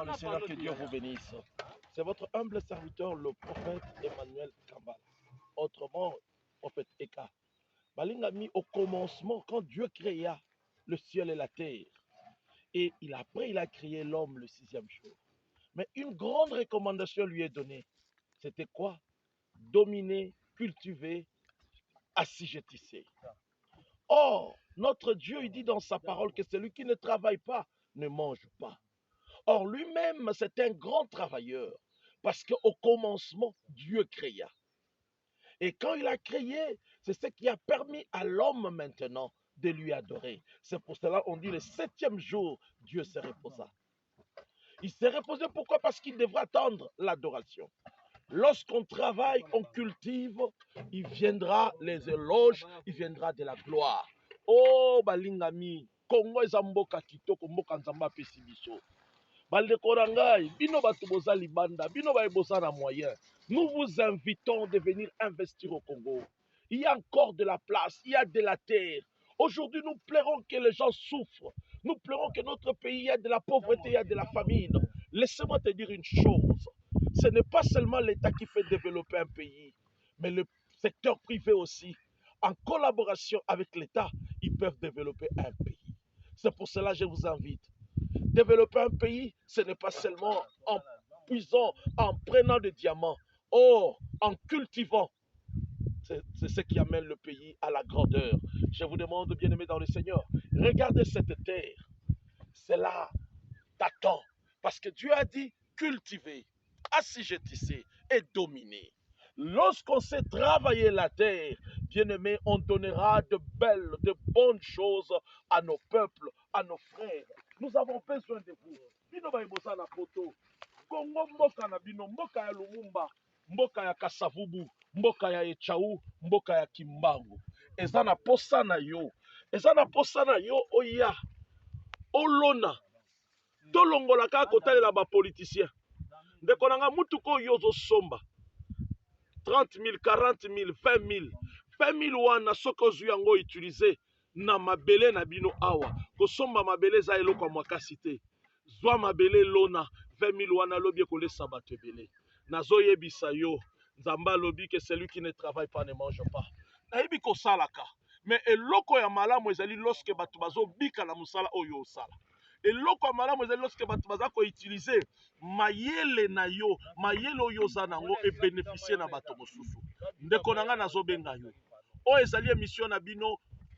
dans le Seigneur, que Dieu vous bénisse. C'est votre humble serviteur, le prophète Emmanuel Kambala. Autrement, prophète Eka. Balingami, au commencement, quand Dieu créa le ciel et la terre, et après il a créé l'homme le sixième jour. Mais une grande recommandation lui est donnée. C'était quoi? Dominer, cultiver, assujettisser. Or, notre Dieu, il dit dans sa parole que celui qui ne travaille pas ne mange pas. Or, lui-même, c'est un grand travailleur, parce qu'au commencement, Dieu créa. Et quand il a créé, c'est ce qui a permis à l'homme maintenant de lui adorer. C'est pour cela qu'on dit le septième jour, Dieu se reposa. Il s'est reposé pourquoi? Parce qu'il devra attendre l'adoration. Lorsqu'on travaille, on cultive, il viendra les éloges, il viendra de la gloire. Oh, balingami, Kongo ezamboka kitoko mboka nzamba pesi biso. Bandeko na ngai, bino bato boza libanda, bino ba boza na moyen. Nous vous invitons de venir investir au Congo. Il y a encore de la place, il y a de la terre. Aujourd'hui, nous pleurons que les gens souffrent. Nous pleurons que notre pays, il y a de la pauvreté, il y a de la famine. Laissez-moi te dire une chose. Ce n'est pas seulement l'État qui fait développer un pays, mais le secteur privé aussi. En collaboration avec l'État, ils peuvent développer un pays. C'est pour cela que je vous invite. Développer un pays, ce n'est pas seulement en puisant, en prenant des diamants. Or, en cultivant, c'est ce qui amène le pays à la grandeur. Je vous demande, bien-aimés dans le Seigneur, regardez cette terre. C'est là, t'attends. Parce que Dieu a dit cultiver, assujettisser et dominer. Lorsqu'on sait travailler la terre, bien-aimés, on donnera de belles, de bonnes choses à nos peuples, à nos frères. Nous avons besoin de vous. Bino ba ibosa na poto. Kongo mboka na bino, mboka ya Lumumba, mboka ya Kasavubu, mboka ya Echau, mboka ya Kimbangu. Eza na posa na yo. Eza na posa na yo oya. Olona. Tolongola kaka kotalela ba politicien. Ndeko nanga mutuko yozo somba. 30 000, 40 000, 20 000. 20 000 wana soko ozwi yango utiliser na mabele na bino awa. Kosomba mabele za eloko mwakasi te. Zwa mabele lona 20 000 wana lobi ekolesa bato ebele. Nazo yebisa yo. Nzamba lobi que celui qui ne travaille pas ne mange pas. Nayebi kosalaka. Mais eloko ya malamu ezali lorsque bato bazo bika na musala oyo osala. Eloko ya malamu ezali lorsque bato baza ko utiliser mayele na yo, mayele oyo oza nango e bénéficier na bato mosusu. Ndeko nanga nazo benga yo. O ezali émission na bino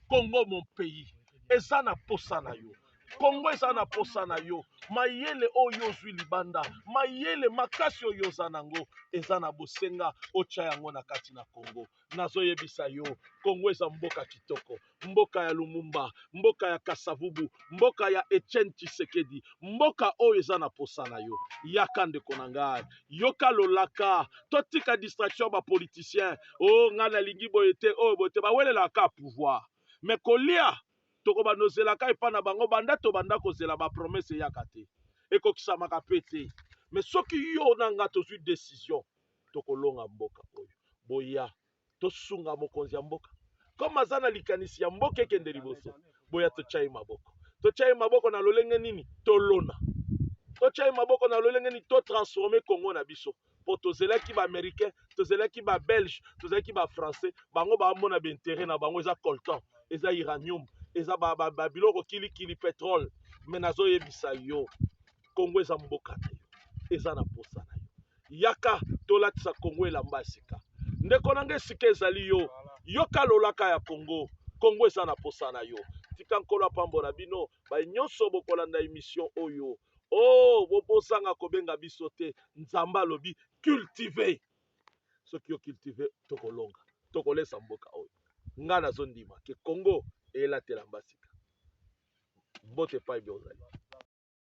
Congo mon pays. Eza na posa na yo. Congo eza na posa na yo. Mayele oyo ozwi libanda, mayele makasi oyo oza nango eza na bosenga ocha yango na kati na Congo. Nazo yebisa yo, Congo eza mboka kitoko, mboka ya Lumumba, mboka ya Kasavubu, mboka ya Etienne Tshisekedi, mboka oyo eza na posa na yo. Yaka ndeko na ngai, yoka lolaka, totika distraction ba politicien. Oh ngana lingi boyete, oh boyete ba welela ka pouvoir. Mais kolia toko banozelaka epa na bango banda to banda kozela ba promesse yaka te. Ekokisamaka pe te. Mais soki yo nanga tozwi décision tokolonga mboka oyo. Boya tosunga mokonzi ya mboka. Comme azana likanisi ya mboka ekende liboso. Boya tochai maboko. Tochai maboko na lolenge nini? Tolona. Tochai maboko na lolenge nini? To transformer Congo na biso. Po tozelaki ba américain, tozelaki ba belge, tozelaki ba français, bango ba mona ba intérêt na bango eza coltan, eza uranium, eza ba biloko kili pétrole. Mais nazo yebisa yo, Congo eza mboka na yo, eza na posa na yo. Yaka tolatisa Congo elamba sika. Ndeko nanga sika ezali yo, yoka lolaka ya Congo, Congo eza na posa na yo. Tika nkolo pambola bino, ba nyonso bokolanda émission oyo. Oh, bobosanga kobenga biso te, nzamba lobi cultiver. Ce qui est cultivé, tokolonga, tokolesa mboka oyo. Nga nazondima ke Congo elatela mbasika. Mbote pa ibiozali.